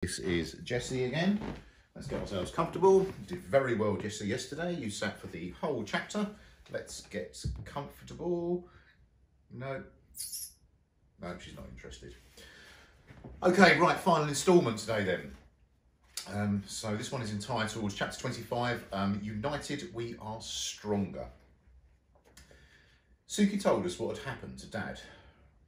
This is Jessie again. Let's get ourselves comfortable. You did very well, Jessie, yesterday. You sat for the whole chapter. Let's get comfortable. No, she's not interested. Okay, right, final instalment today then. So this one is entitled chapter 25, United We Are Stronger. Suki told us what had happened to Dad.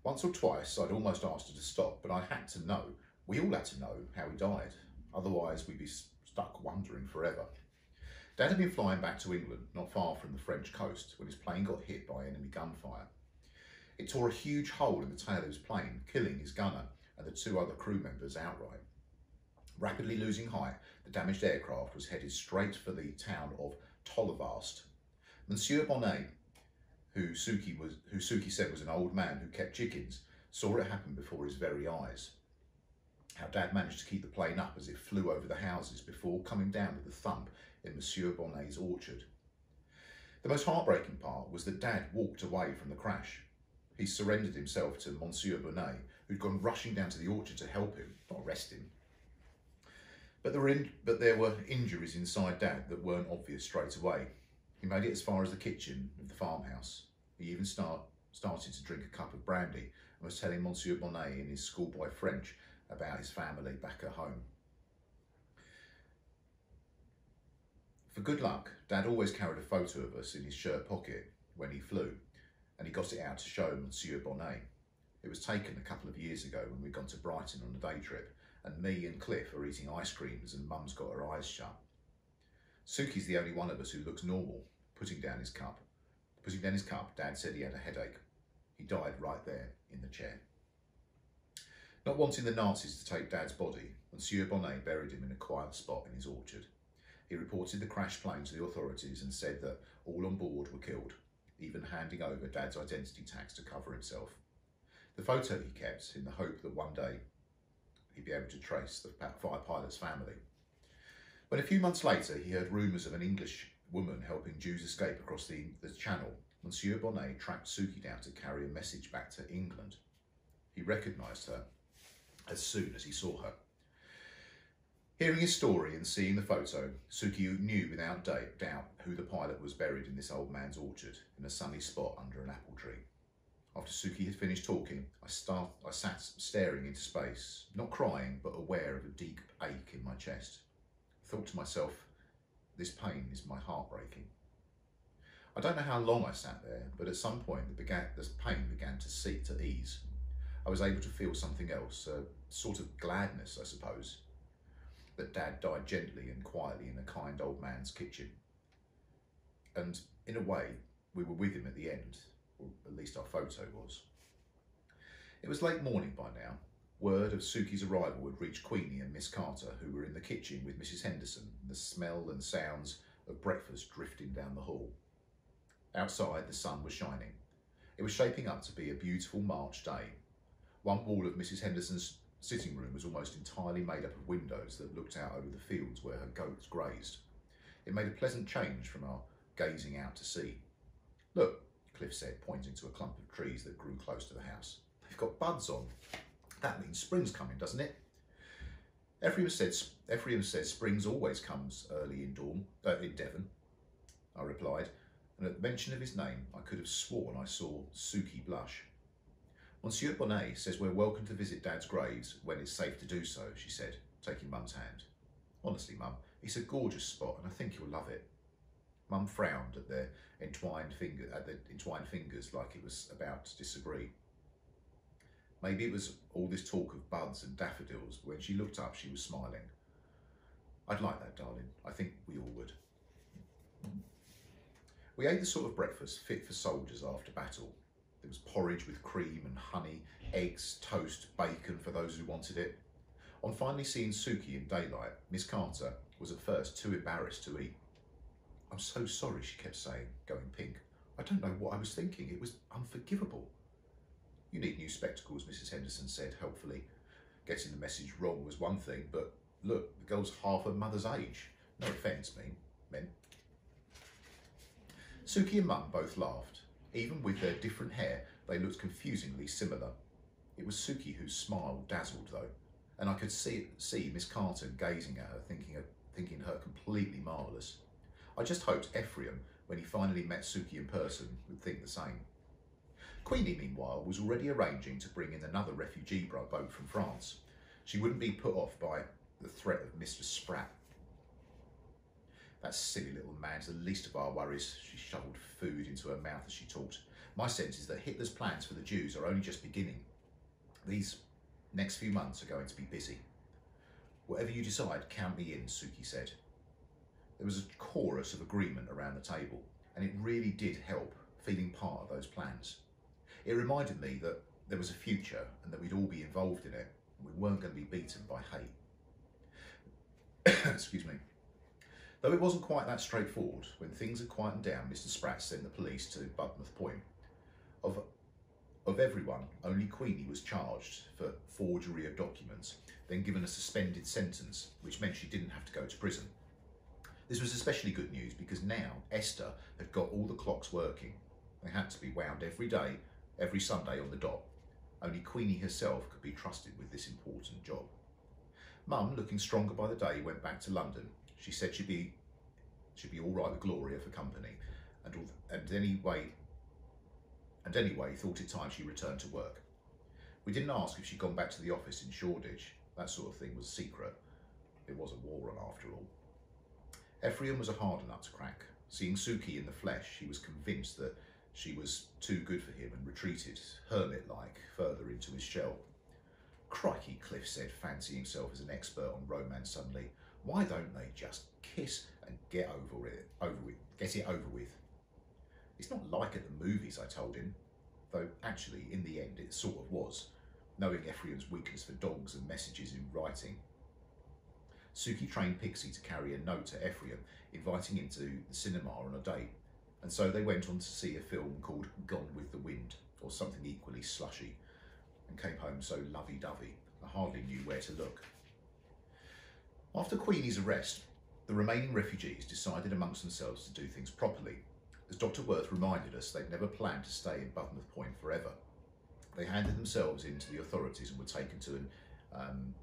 Once or twice I'd almost asked her to stop, but I had to know. We all had to know how he died. Otherwise we'd be stuck wondering forever. Dad had been flying back to England, not far from the French coast, when his plane got hit by enemy gunfire. It tore a huge hole in the tail of his plane, killing his gunner and the two other crew members outright. Rapidly losing height, the damaged aircraft was headed straight for the town of Tollervast. Monsieur Bonnet, who Suki said was an old man who kept chickens, saw it happen before his very eyes. How Dad managed to keep the plane up as it flew over the houses before coming down with a thump in Monsieur Bonnet's orchard. The most heartbreaking part was that Dad walked away from the crash. He surrendered himself to Monsieur Bonnet, who'd gone rushing down to the orchard to help him, not arrest him. But there were injuries inside Dad that weren't obvious straight away. He made it as far as the kitchen of the farmhouse. He even started to drink a cup of brandy and was telling Monsieur Bonnet in his schoolboy French about his family back at home. For good luck, Dad always carried a photo of us in his shirt pocket when he flew, and he got it out to show Monsieur Bonnet. It was taken a couple of years ago when we'd gone to Brighton on a day trip, and me and Cliff are eating ice creams and Mum's got her eyes shut. Suki's the only one of us who looks normal, putting down his cup. Dad said he had a headache. He died right there in the chair. Not wanting the Nazis to take Dad's body, Monsieur Bonnet buried him in a quiet spot in his orchard. He reported the crashed plane to the authorities and said that all on board were killed, even handing over Dad's identity tags to cover himself. The photo he kept in the hope that one day he'd be able to trace the pilot's family. When a few months later he heard rumours of an English woman helping Jews escape across the Channel, Monsieur Bonnet tracked Suki down to carry a message back to England. He recognised her as soon as he saw her. Hearing his story and seeing the photo, Suki knew without doubt who the pilot was buried in this old man's orchard in a sunny spot under an apple tree. After Suki had finished talking, I sat staring into space, not crying, but aware of a deep ache in my chest. I thought to myself, this pain is my heart breaking. I don't know how long I sat there, but at some point the pain began to ease. I was able to feel something else, a sort of gladness, I suppose, that Dad died gently and quietly in a kind old man's kitchen. And in a way, we were with him at the end, or at least our photo was. It was late morning by now. Word of Suki's arrival had reached Queenie and Miss Carter, who were in the kitchen with Mrs. Henderson, the smell and sounds of breakfast drifting down the hall. Outside, the sun was shining. It was shaping up to be a beautiful March day. One wall of Mrs. Henderson's sitting room was almost entirely made up of windows that looked out over the fields where her goats grazed. It made a pleasant change from our gazing out to sea. Look, Cliff said, pointing to a clump of trees that grew close to the house. They've got buds on. That means spring's coming, doesn't it? Ephraim said springs always comes early in Devon, I replied, and at the mention of his name, I could have sworn I saw Suki blush. Monsieur Bonnet says we're welcome to visit Dad's graves when it's safe to do so, she said, taking Mum's hand. Honestly, Mum, it's a gorgeous spot and I think you'll love it. Mum frowned at the entwined fingers like it was about to disagree. Maybe it was all this talk of buds and daffodils, but when she looked up she was smiling. I'd like that, darling. I think we all would. We ate the sort of breakfast fit for soldiers after battle. There was porridge with cream and honey, eggs, toast, bacon for those who wanted it. On finally seeing Suki in daylight, Miss Carter was at first too embarrassed to eat. I'm so sorry, she kept saying, going pink. I don't know what I was thinking. It was unforgivable. You need new spectacles, Mrs. Henderson said helpfully. Getting the message wrong was one thing, but look, the girl's half her mother's age. No offence, men. Suki and Mum both laughed. Even with their different hair, they looked confusingly similar. It was Suki whose smile dazzled, though, and I could see Miss Carton gazing at her, thinking her completely marvellous. I just hoped Ephraim, when he finally met Suki in person, would think the same. Queenie, meanwhile, was already arranging to bring in another refugee boat from France. She wouldn't be put off by the threat of Mistress Spratt. That silly little man's the least of our worries. She shoveled food into her mouth as she talked. My sense is that Hitler's plans for the Jews are only just beginning. These next few months are going to be busy. Whatever you decide, count me in, Suki said. There was a chorus of agreement around the table, and it really did help feeling part of those plans. It reminded me that there was a future and that we'd all be involved in it, and we weren't going to be beaten by hate. Excuse me. Though it wasn't quite that straightforward, when things had quietened down, Mr. Spratt sent the police to Budmouth Point. Of everyone, only Queenie was charged for forgery of documents, then given a suspended sentence, which meant she didn't have to go to prison. This was especially good news because now Esther had got all the clocks working. They had to be wound every day, every Sunday on the dot. Only Queenie herself could be trusted with this important job. Mum, looking stronger by the day, went back to London. She said she'd be all right with Gloria for company, and anyway thought it time she returned to work. We didn't ask if she'd gone back to the office in Shoreditch. That sort of thing was secret. It was a war on after all. Ephraim was a harder nut to crack. Seeing Suki in the flesh, he was convinced that she was too good for him and retreated, hermit-like, further into his shell. Crikey, Cliff said, fancying himself as an expert on romance suddenly. Why don't they just kiss and get it over with? It's not like at the movies, I told him, though actually in the end it sort of was, knowing Ephraim's weakness for dogs and messages in writing. Suki trained Pixie to carry a note to Ephraim, inviting him to the cinema on a date, and so they went on to see a film called Gone with the Wind, or something equally slushy, and came home so lovey-dovey I hardly knew where to look. After Queenie's arrest, the remaining refugees decided amongst themselves to do things properly. As Dr. Worth reminded us, they'd never planned to stay in Budmouth Point forever. They handed themselves in to the authorities and were taken to an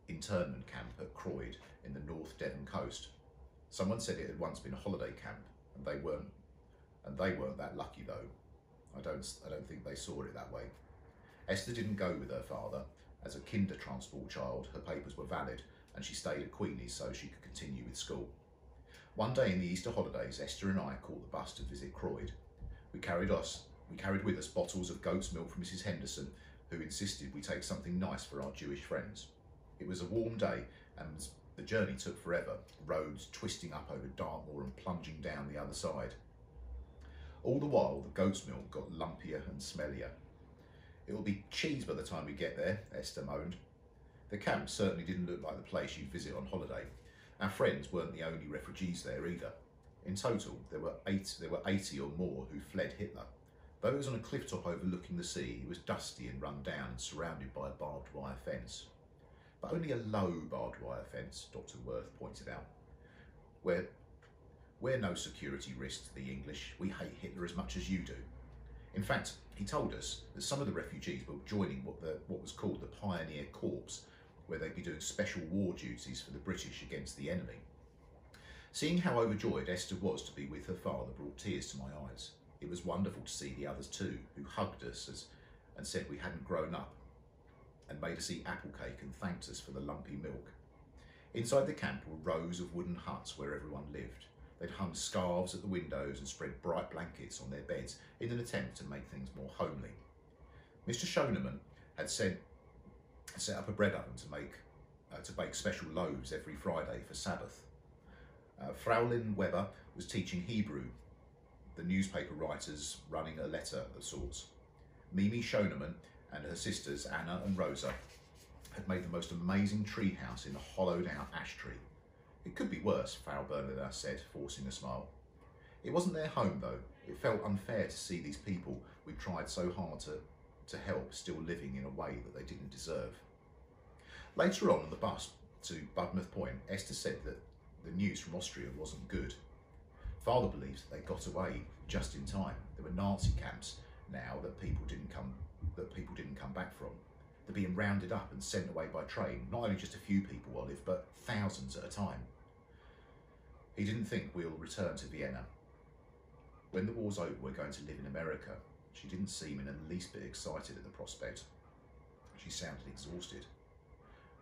internment camp at Croyd in the North Devon coast. Someone said it had once been a holiday camp, and they weren't that lucky though. I don't think they saw it that way. Esther didn't go with her father. As a kinder transport child, her papers were valid, and she stayed at Queenie's so she could continue with school. One day in the Easter holidays, Esther and I caught the bus to visit Croyd. We carried with us bottles of goat's milk from Mrs. Henderson, who insisted we take something nice for our Jewish friends. It was a warm day, and the journey took forever, roads twisting up over Dartmoor and plunging down the other side. All the while, the goat's milk got lumpier and smellier. It'll be cheese by the time we get there, Esther moaned. The camp certainly didn't look like the place you'd visit on holiday. Our friends weren't the only refugees there either. In total, there were 80 or more who fled Hitler. Though it was on a cliff top overlooking the sea, it was dusty and run down and surrounded by a barbed wire fence. But only a low barbed wire fence, Dr. Worth pointed out. We're no security risk to the English. We hate Hitler as much as you do. In fact, he told us that some of the refugees were joining what was called the Pioneer Corps, where they'd be doing special war duties for the British against the enemy. Seeing how overjoyed Esther was to be with her father brought tears to my eyes. It was wonderful to see the others too, who hugged us and said we hadn't grown up, and made us eat apple cake and thanked us for the lumpy milk. Inside the camp were rows of wooden huts where everyone lived. They'd hung scarves at the windows and spread bright blankets on their beds in an attempt to make things more homely. Mr. Schoenemann had set up a bread oven to bake special loaves every Friday for Sabbath. Fraulein Weber was teaching Hebrew, the newspaper writers running a letter of sorts. Mimi Schoenemann and her sisters Anna and Rosa had made the most amazing tree house in a hollowed out ash tree. It could be worse, Frau Bernadette said, forcing a smile. It wasn't their home though. It felt unfair to see these people we tried so hard to help still living in a way that they didn't deserve. Later on the bus to Budmouth Point, Esther said that the news from Austria wasn't good. Father believes that they got away just in time. There were Nazi camps now that people didn't come back from. They're being rounded up and sent away by train. Not only just a few people, Olive, but thousands at a time. He didn't think we'll return to Vienna. When the war's over, we're going to live in America. She didn't seem in the least bit excited at the prospect. She sounded exhausted.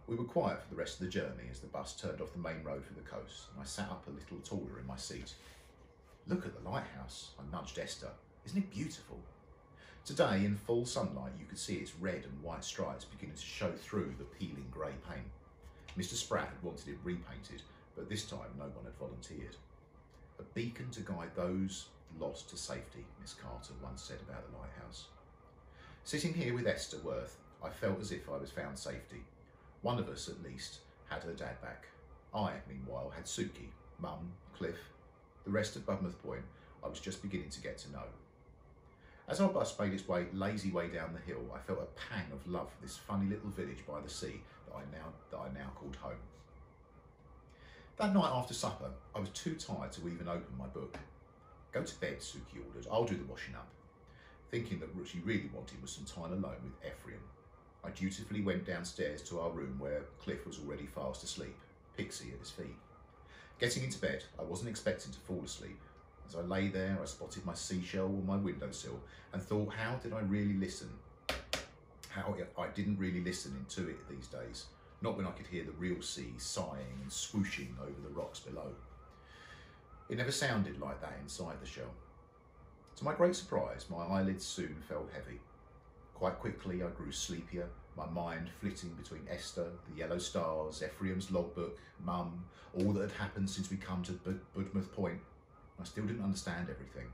We were quiet for the rest of the journey as the bus turned off the main road for the coast, and I sat up a little taller in my seat. Look at the lighthouse, I nudged Esther. Isn't it beautiful? Today, in full sunlight, you could see its red and white stripes beginning to show through the peeling grey paint. Mr. Spratt had wanted it repainted, but this time no one had volunteered. A beacon to guide those lost to safety, Miss Carter once said about the lighthouse. Sitting here with Esther Worth, I felt as if I was found safety. One of us, at least, had her dad back. I, meanwhile, had Suki, Mum, Cliff. The rest of Budmouth Point I was just beginning to get to know. As our bus made its lazy way down the hill, I felt a pang of love for this funny little village by the sea that I now called home. That night after supper, I was too tired to even open my book. Go to bed, Suki ordered. I'll do the washing up. Thinking that what she really wanted was some time alone with Ephraim. I dutifully went downstairs to our room where Cliff was already fast asleep, Pixie at his feet. Getting into bed, I wasn't expecting to fall asleep. As I lay there, I spotted my seashell on my windowsill and thought, how did I really listen? How I didn't really listen into it these days, not when I could hear the real sea sighing and swooshing over the rocks below. It never sounded like that inside the shell. To my great surprise, my eyelids soon fell heavy. Quite quickly, I grew sleepier, my mind flitting between Esther, the yellow stars, Ephraim's logbook, Mum, all that had happened since we come to Budmouth Point. I still didn't understand everything.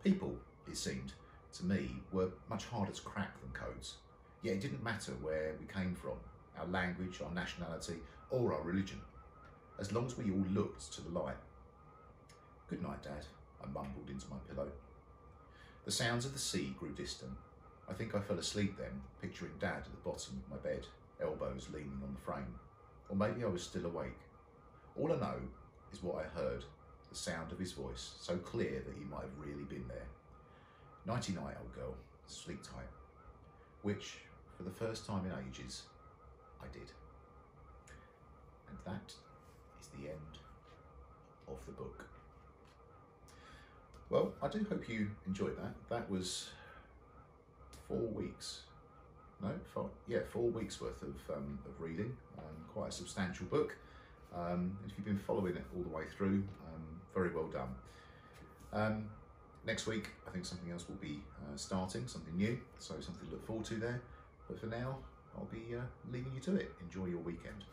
People, it seemed, to me, were much harder to crack than codes. Yet it didn't matter where we came from, our language, our nationality, or our religion, as long as we all looked to the light. Good night, Dad, I mumbled into my pillow. The sounds of the sea grew distant. I think I fell asleep then, picturing Dad at the bottom of my bed, elbows leaning on the frame. Or maybe I was still awake. All I know is what I heard, the sound of his voice, so clear that he might have really been there. Nighty-night, old girl, sleep tight. Which, for the first time in ages, I did. And that is the end of the book. Well, I do hope you enjoyed that. That was 4 weeks. No, 4 weeks worth of reading. Quite a substantial book. If you've been following it all the way through, very well done. Next week, I think something else will be starting, something new, so something to look forward to there. But for now, I'll be leaving you to it. Enjoy your weekend.